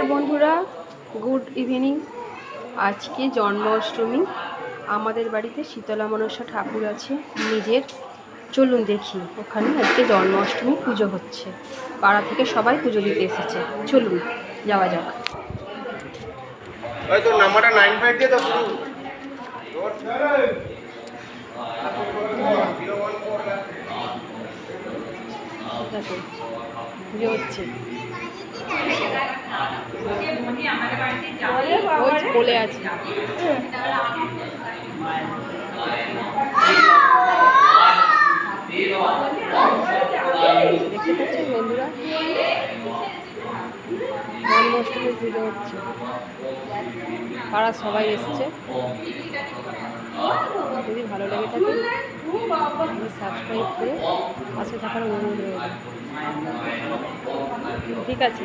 নমস্কার বন্ধুরা, good evening. আজকে জন্মাষ্টমী। আমাদের বাড়িতে শীতলা মনসা ঠাকুর আছে নিজের। চলুন দেখি, ওখানে আজকে জন্মাষ্টমী পুজো হচ্ছে। পাড়া থেকে সবাই পুজো দিতে এসেছে। চলুন যাওয়া যাক। নাম্বারটা 95 দিয়ে দাও। পুজো হচ্ছে, বলে আছে। দেখতে পাচ্ছেন বন্ধুরা, জন্মাষ্টমীর পুজো হচ্ছে। পাড়ার সবাই এসছে। যদি ভালো লেগে থাকে সাবস্ক্রাইব করে পাশে থাকার অনুরোধ রইল। ঠিক আছে।